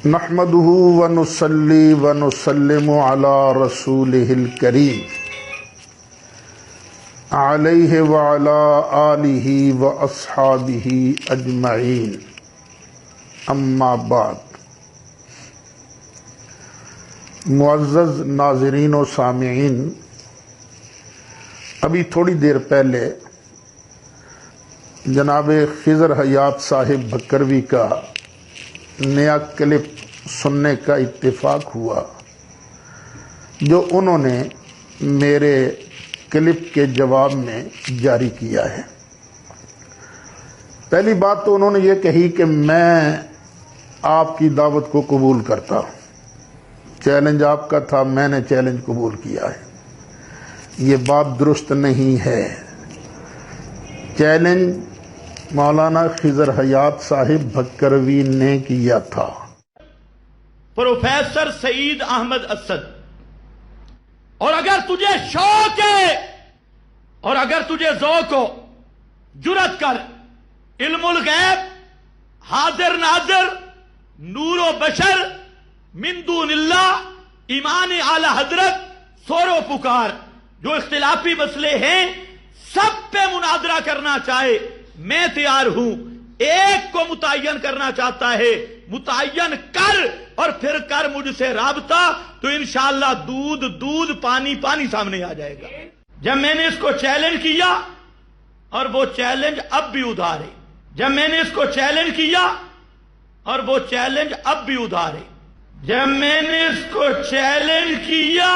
نحمده ونصلي ونسلم على رسوله الكريم عليه وعلى آله وأصحابه أجمعين اما بعد۔ معزز ناظرین و سامعین، ابھی تھوڑی دیر پہلے جناب خضر حیات صاحب بکروی کا نیا کلپ سننے کا اتفاق ہوا جو انہوں نے میرے کلپ کے جواب میں جاری کیا ہے۔ پہلی بات تو انہوں نے یہ کہی کہ میں آپ کی دعوت کو قبول کرتا ہوں، چیلنج آپ کا تھا، میں نے چیلنج قبول کیا ہے۔ یہ بات درست نہیں ہے۔ چیلنج مولانا خضر حیات صاحب بکروی نے کیا تھا۔ پروفیسر سعید احمد اسد، اور اگر تجھے شوق ہے اور اگر تجھے ذوق ہو، جرأت کر علم الغیب، حاضر ناظر، نور و بشر، من دون اللہ، ایمان اعلی حضرت، سور و پکار، جو اختلافی مسئلے ہیں سب پہ مناظرہ کرنا چاہے میں تیار ہوں۔ ایک کو متعین کرنا چاہتا ہے متعین کر، اور پھر کر مجھ سے رابطہ، تو انشاءاللہ دودھ دودھ پانی پانی سامنے آ جائے گا۔ جب میں نے اس کو چیلنج کیا، اور وہ چیلنج اب بھی ادھار ہے، جب میں نے اس کو چیلنج کیا اور وہ چیلنج اب بھی ادھار ہے، جب میں نے اس کو چیلنج کیا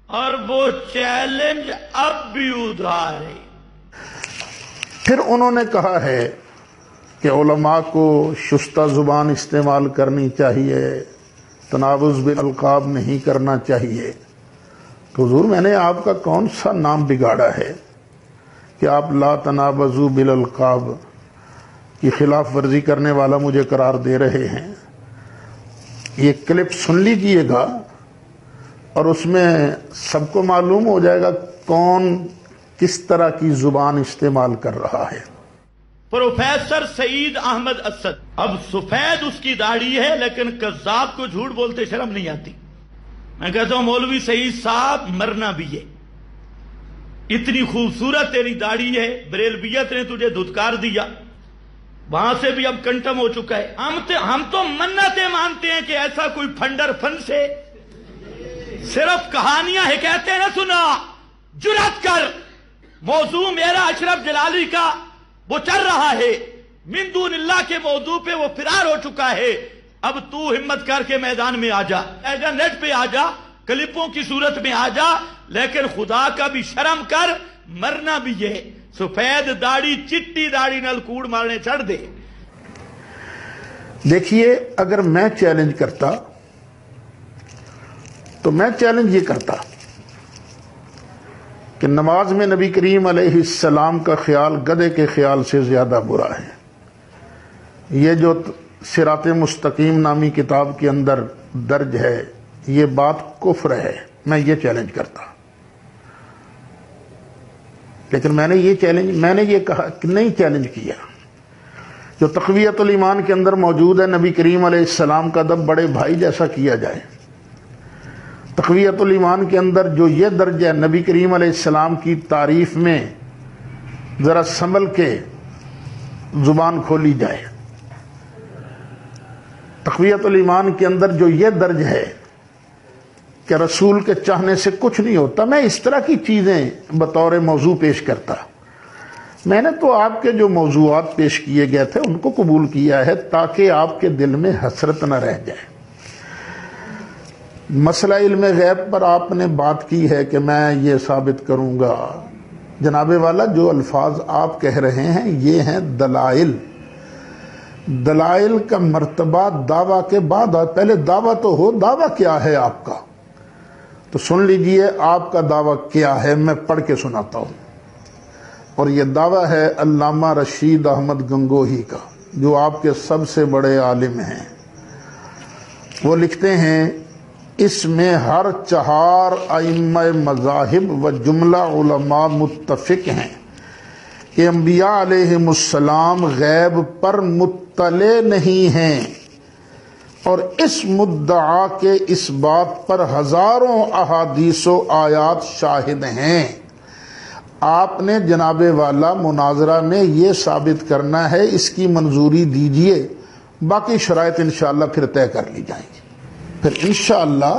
اور وہ چیلنج اب بھی ادھار ہے۔ پھر انہوں نے کہا ہے کہ علماء کو شستہ زبان استعمال کرنی چاہیے، تنابز بالالقاب نہیں کرنا چاہیے۔ تو حضور، میں نے آپ کا کون سا نام بگاڑا ہے کہ آپ لا تنابزوا بالالقاب کی خلاف ورزی کرنے والا مجھے قرار دے رہے ہیں؟ یہ کلپ سن لیجئے گا اور اس میں سب کو معلوم ہو جائے گا کون کس طرح کی زبان استعمال کر رہا ہے۔ پروفیسر سعید احمد اسد، اب سفید اس کی داڑھی ہے لیکن کذاب کو جھوٹ بولتے شرم نہیں آتی۔ میں کہتا ہوں مولوی سعید صاحب مرنا بھی ہے، اتنی خوبصورت تیری داڑھی ہے، بریلویت نے تجھے دھتکار دیا، وہاں سے بھی اب کنٹم ہو چکا ہے۔ ہم تو منتیں مانتے ہیں کہ ایسا کوئی فنڈر فن سے صرف کہانیاں حکایتیں نہ سنا، جرأت کر، موضوع میرا اشرف جلالی کا وہ چل رہا ہے، من دون اللہ کے موضوع پہ وہ فرار ہو چکا ہے۔ اب تو ہمت کر کے میدان میں آ جا، نیٹ پہ آ جا، کلپوں کی صورت میں آ جا، لیکن خدا کا بھی شرم کر، مرنا بھی ہے۔ سفید داڑھی چٹی داڑھی نال کوڑ مارنے چڑھ دے۔ دیکھیے، اگر میں چیلنج کرتا تو میں چیلنج یہ کرتا کہ نماز میں نبی کریم علیہ السلام کا خیال گدھے کے خیال سے زیادہ برا ہے۔ یہ جو صراط مستقیم نامی کتاب کے اندر درج ہے، یہ بات کفر ہے، میں یہ چیلنج کرتا۔ لیکن میں نے یہ کہا کہ نہیں چیلنج کیا۔ جو تقویت الایمان کے اندر موجود ہے، نبی کریم علیہ السلام کا ادب بڑے بھائی جیسا کیا جائے۔ تقویت الایمان کے اندر جو یہ درج ہے، نبی کریم علیہ السلام کی تعریف میں ذرا سنبھل کے زبان کھولی جائے۔ تقویت الایمان کے اندر جو یہ درج ہے کہ رسول کے چاہنے سے کچھ نہیں ہوتا، میں اس طرح کی چیزیں بطور موضوع پیش کرتا۔ میں نے تو آپ کے جو موضوعات پیش کیے گئے تھے ان کو قبول کیا ہے تاکہ آپ کے دل میں حسرت نہ رہ جائے۔ مسئلہ علم غیب پر آپ نے بات کی ہے کہ میں یہ ثابت کروں گا۔ جناب والا، جو الفاظ آپ کہہ رہے ہیں یہ ہیں دلائل۔ دلائل کا مرتبہ دعویٰ کے بعد، پہلے دعویٰ تو ہو، دعویٰ کیا ہے آپ کا؟ تو سن لیجئے آپ کا دعویٰ کیا ہے، میں پڑھ کے سناتا ہوں۔ اور یہ دعویٰ ہے علامہ رشید احمد گنگوہی کا، جو آپ کے سب سے بڑے عالم ہیں۔ وہ لکھتے ہیں، اس میں ہر 4 ائمہ مذاہب و جملہ علماء متفق ہیں کہ انبیاء علیہم السلام غیب پر مطلع نہیں ہیں، اور اس مدعا کے اس بات پر ہزاروں احادیث و آیات شاہد ہیں۔ آپ نے جناب والا مناظرہ میں یہ ثابت کرنا ہے، اس کی منظوری دیجئے، باقی شرائط انشاءاللہ پھر طے کر لی جائیں گی۔ پھر انشاءاللہ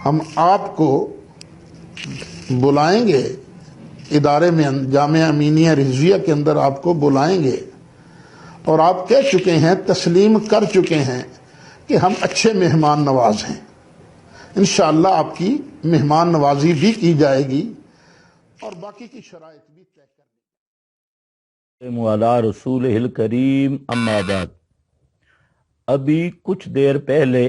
ہم آپ کو بلائیں گے ادارے میں، جامعہ امینیہ رضویہ کے اندر آپ کو بلائیں گے، اور آپ کہہ چکے ہیں، تسلیم کر چکے ہیں کہ ہم اچھے مہمان نواز ہیں۔ انشاءاللہ آپ کی مہمان نوازی بھی کی جائے گی اور باقی کی شرائط بھی طے کر لی۔ مولا رسول الکریم، اما بعد۔ ابھی کچھ دیر پہلے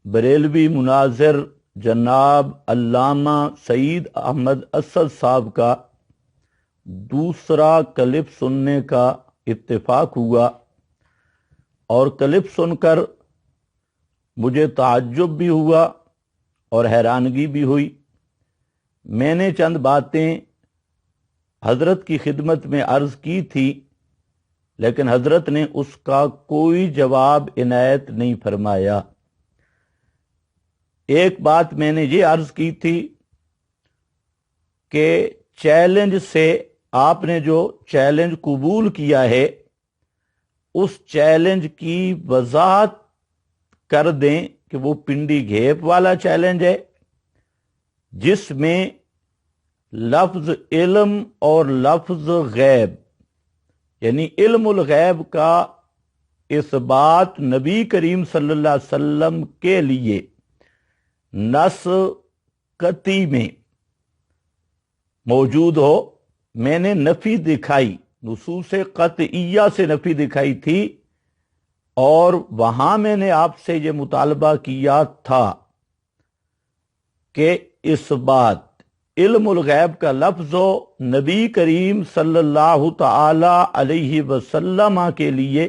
بریلوی مناظر جناب علامہ سعید احمد اسد صاحب کا دوسرا کلپ سننے کا اتفاق ہوا، اور کلپ سن کر مجھے تعجب بھی ہوا اور حیرانگی بھی ہوئی۔ میں نے چند باتیں حضرت کی خدمت میں عرض کی تھی، لیکن حضرت نے اس کا کوئی جواب عنایت نہیں فرمایا۔ ایک بات میں نے یہ عرض کی تھی کہ چیلنج سے آپ نے جو چیلنج قبول کیا ہے، اس چیلنج کی وضاحت کر دیں کہ وہ پنڈی گھیپ والا چیلنج ہے جس میں لفظ علم اور لفظ غیب، یعنی علم الغیب کا اثبات نبی کریم صلی اللہ علیہ وسلم کے لیے نص قطعی میں موجود ہو۔ میں نے نفی دکھائی، نصوص قطعیہ سے نفی دکھائی تھی، اور وہاں میں نے آپ سے یہ مطالبہ کیا تھا کہ اس بات علم الغیب کا لفظ ہو، نبی کریم صلی اللہ تعالی علیہ وسلم کے لیے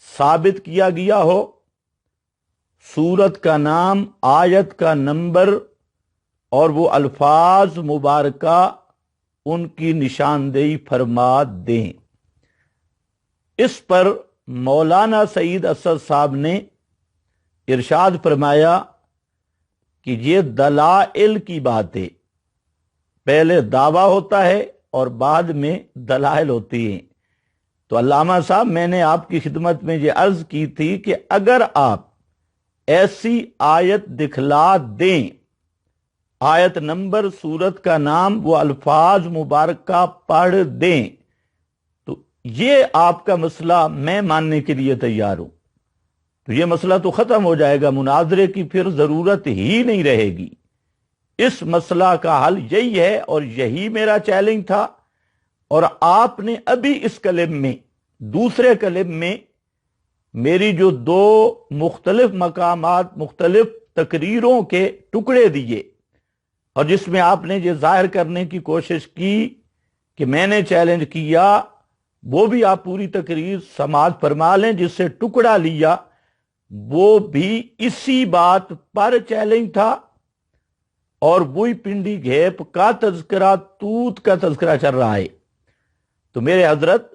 ثابت کیا گیا ہو، سورت کا نام، آیت کا نمبر اور وہ الفاظ مبارکہ ان کی نشاندہی فرما دیں۔ اس پر مولانا سعید اسد صاحب نے ارشاد فرمایا کہ یہ دلائل کی بات ہے، پہلے دعویٰ ہوتا ہے اور بعد میں دلائل ہوتی ہیں۔ تو علامہ صاحب، میں نے آپ کی خدمت میں یہ عرض کی تھی کہ اگر آپ ایسی آیت دکھلا دیں، آیت نمبر، سورت کا نام، وہ الفاظ مبارکہ پڑھ دیں، تو یہ آپ کا مسئلہ میں ماننے کے لیے تیار ہوں۔ تو یہ مسئلہ تو ختم ہو جائے گا، مناظرے کی پھر ضرورت ہی نہیں رہے گی۔ اس مسئلہ کا حل یہی ہے، اور یہی میرا چیلنج تھا۔ اور آپ نے ابھی اس کلم میں، دوسرے کلم میں، میری جو دو مختلف مقامات، مختلف تقریروں کے ٹکڑے دیے، اور جس میں آپ نے یہ ظاہر کرنے کی کوشش کی کہ میں نے چیلنج کیا، وہ بھی آپ پوری تقریر سماعت فرما لیں۔ جس سے ٹکڑا لیا وہ بھی اسی بات پر چیلنج تھا، اور وہی پنڈی گھیپ کا تذکرہ، توت کا تذکرہ چل رہا ہے۔ تو میرے حضرت،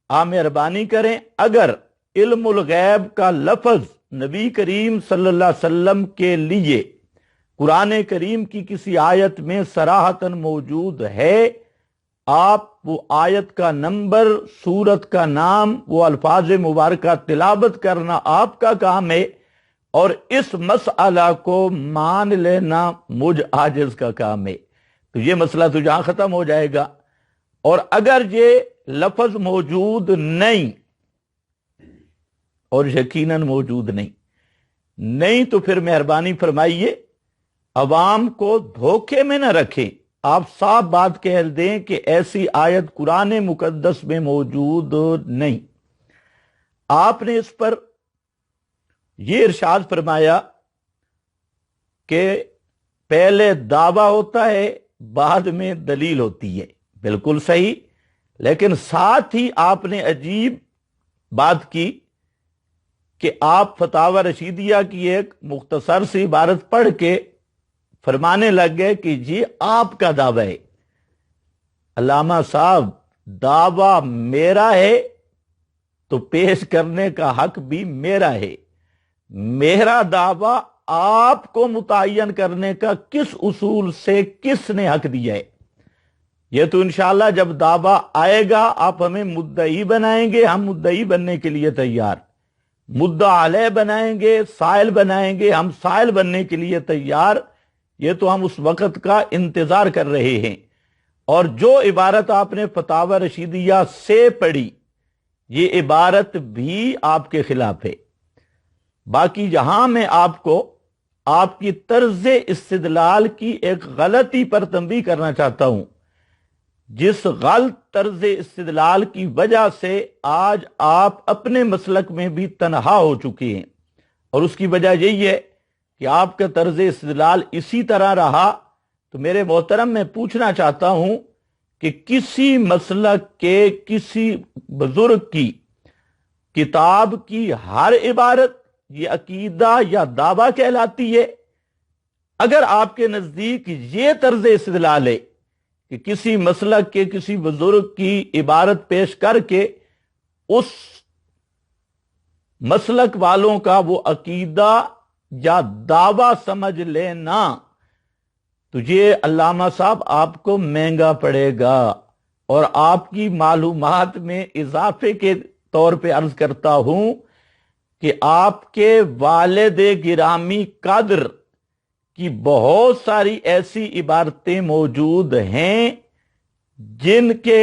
آپ مہربانی کریں، اگر علم الغیب کا لفظ نبی کریم صلی اللہ علیہ وسلم کے لیے قرآن کریم کی کسی آیت میں صراحتاً موجود ہے، آپ وہ آیت کا نمبر، سورت کا نام، وہ الفاظ مبارکہ تلاوت کرنا آپ کا کام ہے، اور اس مسئلہ کو مان لینا مجھ عاجز کا کام ہے۔ تو یہ مسئلہ تو جہاں ختم ہو جائے گا۔ اور اگر یہ لفظ موجود نہیں، اور یقیناً موجود نہیں تو پھر مہربانی فرمائیے عوام کو دھوکے میں نہ رکھیں، آپ صاف بات کہہ دیں کہ ایسی آیت قرآن مقدس میں موجود نہیں۔ آپ نے اس پر یہ ارشاد فرمایا کہ پہلے دعویٰ ہوتا ہے، بعد میں دلیل ہوتی ہے، بالکل صحیح، لیکن ساتھ ہی آپ نے عجیب بات کی کہ آپ فتاوی رشیدیہ کی ایک مختصر سی عبارت پڑھ کے فرمانے لگ گئے کہ جی آپ کا دعویٰ ہے۔ علامہ صاحب، دعویٰ میرا ہے تو پیش کرنے کا حق بھی میرا ہے۔ میرا دعویٰ آپ کو متعین کرنے کا کس اصول سے کس نے حق دیا ہے؟ یہ تو انشاءاللہ جب دعویٰ آئے گا آپ ہمیں مدعی بنائیں گے، ہم مدعی بننے کے لیے تیار، مدعا علیہ بنائیں گے، سائل بنائیں گے، ہم سائل بننے کے لیے تیار۔ یہ تو ہم اس وقت کا انتظار کر رہے ہیں۔ اور جو عبارت آپ نے فتاوی رشیدیہ سے پڑھی، یہ عبارت بھی آپ کے خلاف ہے۔ باقی جہاں میں آپ کو آپ کی طرز استدلال کی ایک غلطی پر تنبیہ کرنا چاہتا ہوں، جس غلط طرز استدلال کی وجہ سے آج آپ اپنے مسلک میں بھی تنہا ہو چکے ہیں، اور اس کی وجہ یہی ہے کہ آپ کا طرز استدلال اسی طرح رہا۔ تو میرے محترم، میں پوچھنا چاہتا ہوں کہ کسی مسلک کے کسی بزرگ کی کتاب کی ہر عبارت یہ عقیدہ یا دعویٰ کہلاتی ہے؟ اگر آپ کے نزدیک یہ طرز استدلال ہے کہ کسی مسلک کے کسی بزرگ کی عبارت پیش کر کے اس مسلک والوں کا وہ عقیدہ یا دعویٰ سمجھ لینا، تو یہ علامہ صاحب آپ کو مہنگا پڑے گا۔ اور آپ کی معلومات میں اضافے کے طور پہ عرض کرتا ہوں کہ آپ کے والد گرامی قدر کی بہت ساری ایسی عبارتیں موجود ہیں جن کے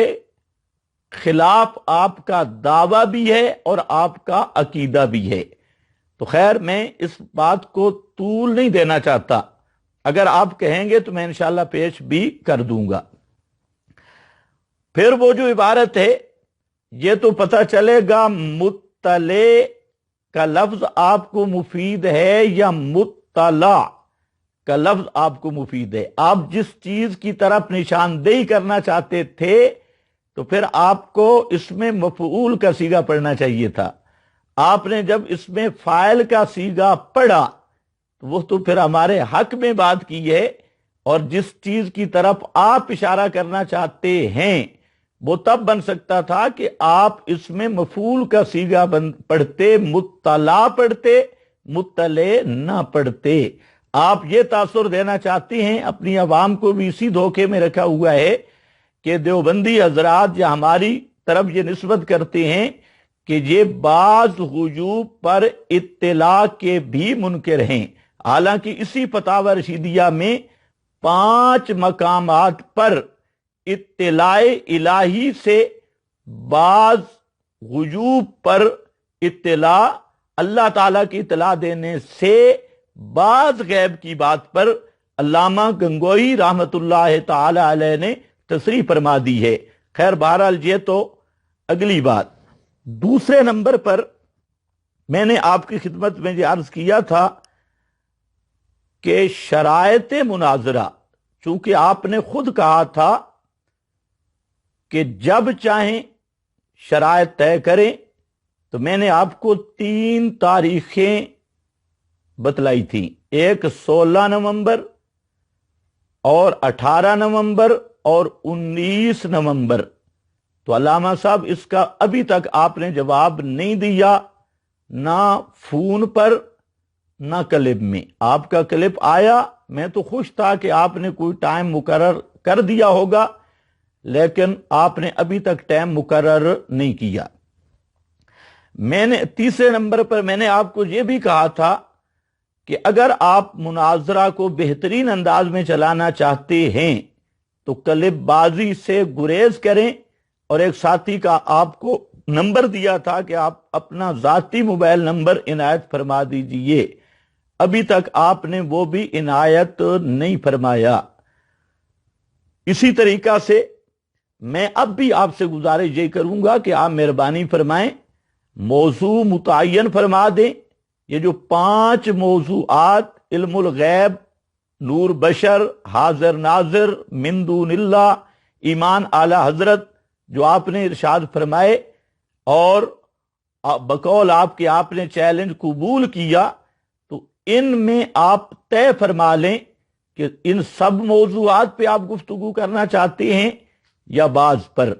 خلاف آپ کا دعویٰ بھی ہے اور آپ کا عقیدہ بھی ہے۔ تو خیر، میں اس بات کو طول نہیں دینا چاہتا، اگر آپ کہیں گے تو میں انشاءاللہ پیش بھی کر دوں گا۔ پھر وہ جو عبارت ہے، یہ تو پتہ چلے گا مطلع کا لفظ آپ کو مفید ہے یا مطلع کا لفظ آپ کو مفید ہے۔ آپ جس چیز کی طرف نشاندہی کرنا چاہتے تھے تو پھر آپ کو اس میں مفعول کا صیغہ پڑھنا چاہیے تھا۔ آپ نے جب اس میں فاعل کا صیغہ پڑھا تو وہ تو پھر ہمارے حق میں بات کی ہے، اور جس چیز کی طرف آپ اشارہ کرنا چاہتے ہیں وہ تب بن سکتا تھا کہ آپ اس میں مفعول کا صیغہ پڑھتے، مطلع پڑھتے، مطلع نہ پڑھتے۔ آپ یہ تاثر دینا چاہتے ہیں، اپنی عوام کو بھی اسی دھوکے میں رکھا ہوا ہے کہ دیوبندی حضرات یا ہماری طرف یہ نسبت کرتے ہیں کہ یہ بعض غیوب پر اطلاع کے بھی منکر ہیں، حالانکہ اسی فتاوی رشیدیہ میں 5 مقامات پر اطلاع الہی سے بعض غیوب پر اطلاع، اللہ تعالیٰ کی اطلاع دینے سے بعض غیب کی بات پر علامہ گنگوئی رحمت اللہ تعالی علیہ نے تصریح فرما دی ہے۔ خیر بہرحال یہ تو اگلی بات۔ دوسرے نمبر پر میں نے آپ کی خدمت میں یہ عرض کیا تھا کہ شرائط مناظرہ، چونکہ آپ نے خود کہا تھا کہ جب چاہیں شرائط طے کریں، تو میں نے آپ کو 3 تاریخیں بتلائی تھی، ایک 16 نومبر اور 18 نومبر اور 19 نومبر۔ تو علامہ صاحب اس کا ابھی تک آپ نے جواب نہیں دیا، نہ فون پر نہ کلپ میں۔ آپ کا کلپ آیا، میں تو خوش تھا کہ آپ نے کوئی ٹائم مقرر کر دیا ہوگا، لیکن آپ نے ابھی تک ٹائم مقرر نہیں کیا۔ میں نے تیسرے نمبر پر میں نے آپ کو یہ بھی کہا تھا کہ اگر آپ مناظرہ کو بہترین انداز میں چلانا چاہتے ہیں تو کلپ بازی سے گریز کریں، اور ایک ساتھی کا آپ کو نمبر دیا تھا کہ آپ اپنا ذاتی موبائل نمبر عنایت فرما دیجئے، ابھی تک آپ نے وہ بھی عنایت نہیں فرمایا۔ اسی طریقہ سے میں اب بھی آپ سے گزارش یہ کروں گا کہ آپ مہربانی فرمائیں، موضوع متعین فرما دیں۔ یہ جو 5 موضوعات، علم الغیب، نور بشر، حاضر ناظر، من دون اللہ، ایمان اعلی حضرت، جو آپ نے ارشاد فرمائے اور بقول آپ کے آپ نے چیلنج قبول کیا، تو ان میں آپ طے فرما لیں کہ ان سب موضوعات پہ آپ گفتگو کرنا چاہتے ہیں یا بعض پر۔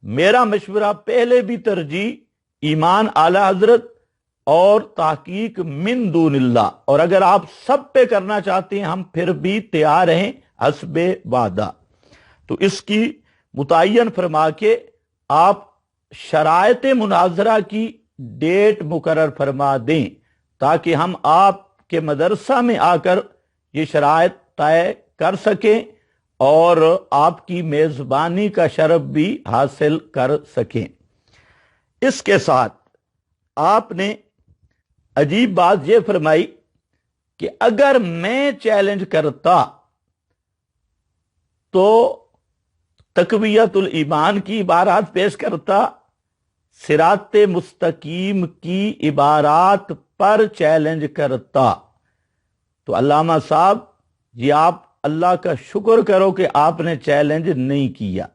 میرا مشورہ پہلے بھی ترجیح ایمان اعلی حضرت اور تحقیق من دون اللہ، اور اگر آپ سب پہ کرنا چاہتے ہیں ہم پھر بھی تیار ہیں حسب وعدہ۔ تو اس کی متعین فرما کے آپ شرائط مناظرہ کی ڈیٹ مقرر فرما دیں تاکہ ہم آپ کے مدرسہ میں آ کر یہ شرائط طے کر سکیں اور آپ کی میزبانی کا شرف بھی حاصل کر سکیں۔ اس کے ساتھ آپ نے عجیب بات یہ فرمائی کہ اگر میں چیلنج کرتا تو تقویت الایمان کی عبارات پیش کرتا، صراط مستقیم کی عبارات پر چیلنج کرتا۔ تو علامہ صاحب یہ آپ اللہ کا شکر کرو کہ آپ نے چیلنج نہیں کیا۔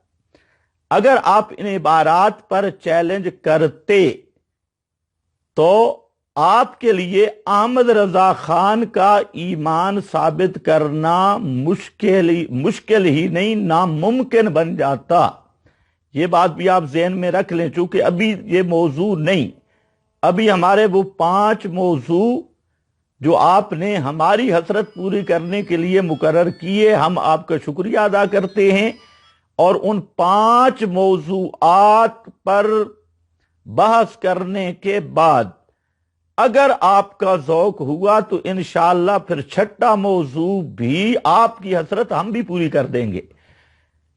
اگر آپ ان عبارات پر چیلنج کرتے تو آپ کے لیے احمد رضا خان کا ایمان ثابت کرنا مشکل ہی نہیں ناممکن بن جاتا۔ یہ بات بھی آپ ذہن میں رکھ لیں، چونکہ ابھی یہ موضوع نہیں، ابھی ہمارے وہ 5 موضوع جو آپ نے ہماری حسرت پوری کرنے کے لیے مقرر کیے، ہم آپ کا شکریہ ادا کرتے ہیں، اور ان 5 موضوعات پر بحث کرنے کے بعد اگر آپ کا ذوق ہوا تو انشاءاللہ پھر 6واں موضوع بھی آپ کی حسرت ہم بھی پوری کر دیں گے۔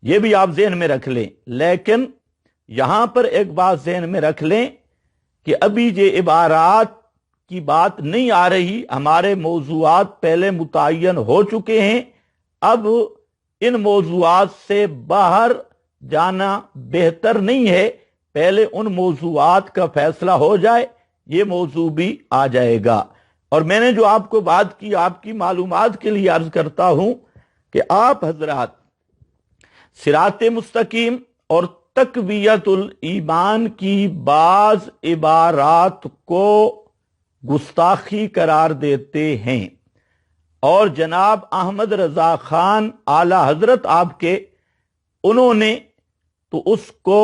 یہ بھی آپ ذہن میں رکھ لیں، لیکن یہاں پر ایک بات ذہن میں رکھ لیں کہ ابھی یہ عبارات کی بات نہیں آ رہی، ہمارے موضوعات پہلے متعین ہو چکے ہیں، اب ان موضوعات سے باہر جانا بہتر نہیں ہے، پہلے ان موضوعات کا فیصلہ ہو جائے، یہ موضوع بھی آ جائے گا۔ اور میں نے جو آپ کو بات کی آپ کی معلومات کے لیے عرض کرتا ہوں کہ آپ حضرات صراط مستقیم اور تقویت الایمان کی بعض عبارات کو گستاخی قرار دیتے ہیں، اور جناب احمد رضا خان اعلی حضرت آپ کے، انہوں نے تو اس کو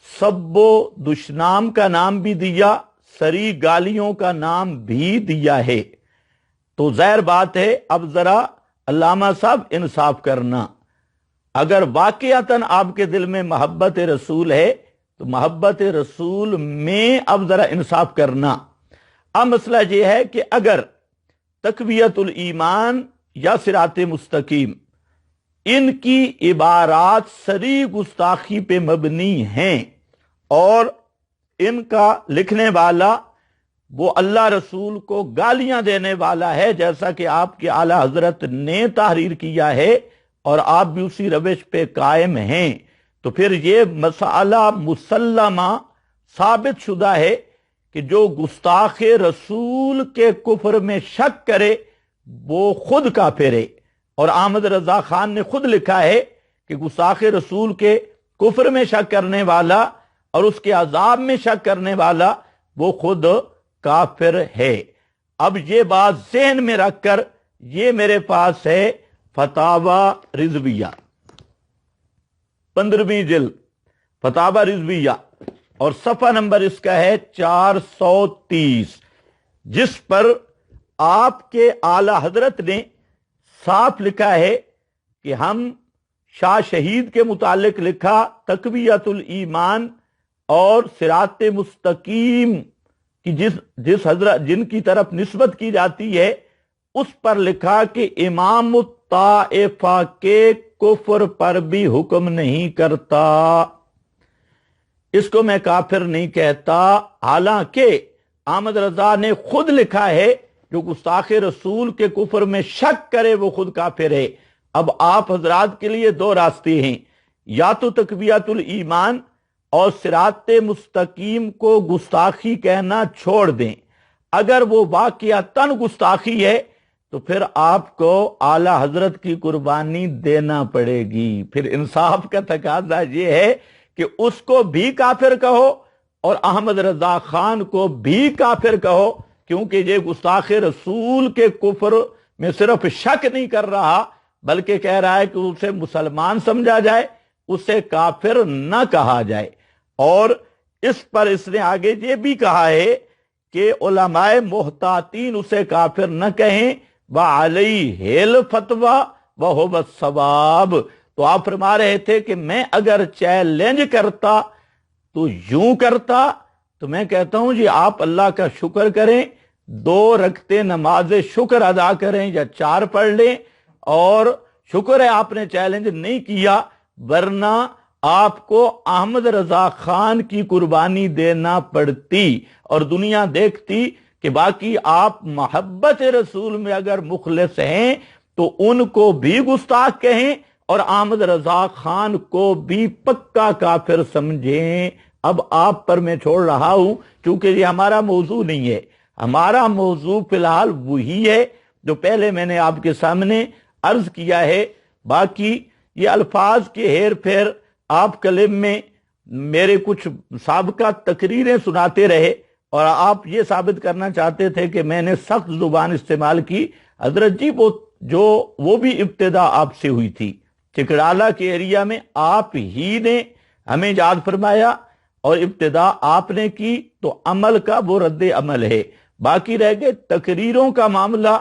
سب و دشنام کا نام بھی دیا، سری گالیوں کا نام بھی دیا ہے۔ تو ظاہر بات ہے اب ذرا علامہ صاحب انصاف کرنا، اگر واقعتاً آپ کے دل میں محبت رسول ہے تو محبت رسول میں اب ذرا انصاف کرنا۔ اب مسئلہ یہ ہے کہ اگر تقویت الایمان یا صراط مستقیم ان کی عبارات سری گستاخی پہ مبنی ہیں اور ان کا لکھنے والا وہ اللہ رسول کو گالیاں دینے والا ہے، جیسا کہ آپ کے اعلی حضرت نے تحریر کیا ہے اور آپ بھی اسی روش پہ قائم ہیں، تو پھر یہ مسئلہ مسلمہ ثابت شدہ ہے کہ جو گستاخ رسول کے کفر میں شک کرے وہ خود کافر ہے، اور احمد رضا خان نے خود لکھا ہے کہ گستاخ رسول کے کفر میں شک کرنے والا اور اس کے عذاب میں شک کرنے والا وہ خود کافر ہے۔ اب یہ بات ذہن میں رکھ کر یہ میرے پاس ہے فتاوی رضویہ، 15ویں جلد فتاوی رضویہ، اور صفحہ نمبر اس کا ہے 430، جس پر آپ کے اعلی حضرت نے صاف لکھا ہے کہ ہم شاہ شہید کے متعلق لکھا تقویت الایمان اور صراط مستقیم کی جن کی طرف نسبت کی جاتی ہے اس پر لکھا کہ امام الطائفہ کے کفر پر بھی حکم نہیں کرتا، اس کو میں کافر نہیں کہتا، حالانکہ احمد رضا نے خود لکھا ہے جو گستاخ رسول کے کفر میں شک کرے وہ خود کافر ہے۔ اب آپ حضرات کے لیے 2 راستے ہیں، یا تو تقویت الایمان اور صراط مستقیم کو گستاخی کہنا چھوڑ دیں، اگر وہ واقعتاً گستاخی ہے تو پھر آپ کو اعلی حضرت کی قربانی دینا پڑے گی، پھر انصاف کا تقاضا یہ ہے کہ اس کو بھی کافر کہو اور احمد رضا خان کو بھی کافر کہو، کیونکہ یہ گستاخ رسول کے کفر میں صرف شک نہیں کر رہا بلکہ کہہ رہا ہے کہ اسے مسلمان سمجھا جائے، اسے کافر نہ کہا جائے۔ اور اس پر اس نے آگے یہ بھی کہا ہے کہ علماء محتاطین اسے کافر نہ کہیں وعلیہ الفتوی وہو الصواب۔ تو آپ فرما رہے تھے کہ میں اگر چیلنج کرتا تو یوں کرتا، تو میں کہتا ہوں جی آپ اللہ کا شکر کریں، 2 رکعتیں نماز شکر ادا کریں یا 4 پڑھ لیں، اور شکر ہے آپ نے چیلنج نہیں کیا، ورنہ آپ کو احمد رضا خان کی قربانی دینا پڑتی اور دنیا دیکھتی کہ باقی آپ محبت رسول میں اگر مخلص ہیں تو ان کو بھی گستاخ کہیں اور احمد رضا خان کو بھی پکا کافر سمجھیں۔ اب آپ پر میں چھوڑ رہا ہوں، چونکہ یہ ہمارا موضوع نہیں ہے، ہمارا موضوع فی الحال وہی ہے جو پہلے میں نے آپ کے سامنے عرض کیا ہے۔ باقی یہ الفاظ کے ہیر پھیر آپ کلم میں میرے کچھ سابقہ تقریریں سناتے رہے اور آپ یہ ثابت کرنا چاہتے تھے کہ میں نے سخت زبان استعمال کی۔ حضرت جی وہ بھی ابتدا آپ سے ہوئی تھی، چکڑالہ کے ایریا میں آپ ہی نے ہمیں یاد فرمایا اور ابتدا آپ نے کی، تو عمل کا وہ رد عمل ہے۔ باقی رہ گئے تقریروں کا معاملہ،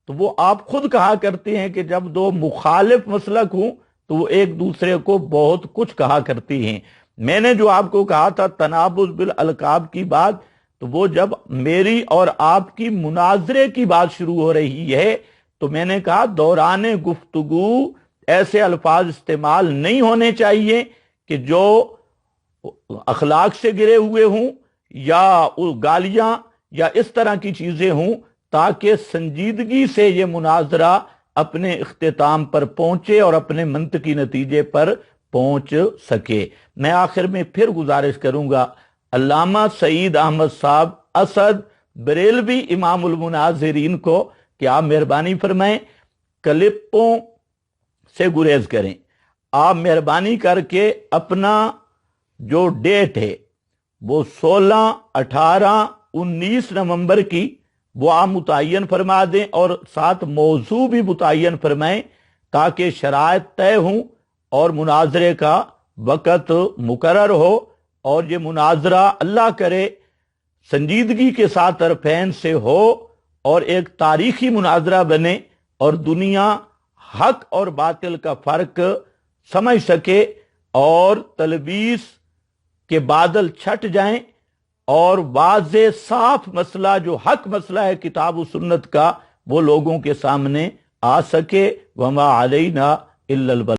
تو وہ آپ خود کہا کرتے ہیں کہ جب 2 مخالف مسلک ہوں تو وہ ایک دوسرے کو بہت کچھ کہا کرتی ہیں۔ میں نے جو آپ کو کہا تھا تنابز بالالقاب کی بات، تو وہ جب میری اور آپ کی مناظرے کی بات شروع ہو رہی ہے تو میں نے کہا دوران گفتگو ایسے الفاظ استعمال نہیں ہونے چاہیے کہ جو اخلاق سے گرے ہوئے ہوں یا گالیاں یا اس طرح کی چیزیں ہوں، تاکہ سنجیدگی سے یہ مناظرہ اپنے اختتام پر پہنچے اور اپنے منطقی نتیجے پر پہنچ سکے۔ میں آخر میں پھر گزارش کروں گا علامہ سعید احمد صاحب اسد بریلوی امام المناظرین کو کہ آپ مہربانی فرمائیں کلپوں سے گریز کریں، آپ مہربانی کر کے اپنا جو ڈیٹ ہے وہ 16، 18، 19 نومبر کی وہ آپ متعین فرما دیں اور ساتھ موضوع بھی متعین فرمائیں تاکہ شرائط طے ہوں اور مناظرے کا وقت مقرر ہو، اور یہ مناظرہ اللہ کرے سنجیدگی کے ساتھ طرفین سے ہو اور ایک تاریخی مناظرہ بنے اور دنیا حق اور باطل کا فرق سمجھ سکے اور تلبیس کے بادل چھٹ جائیں اور واضح صاف مسئلہ جو حق مسئلہ ہے کتاب و سنت کا وہ لوگوں کے سامنے آ سکے۔ وما علینا الا البلاغ۔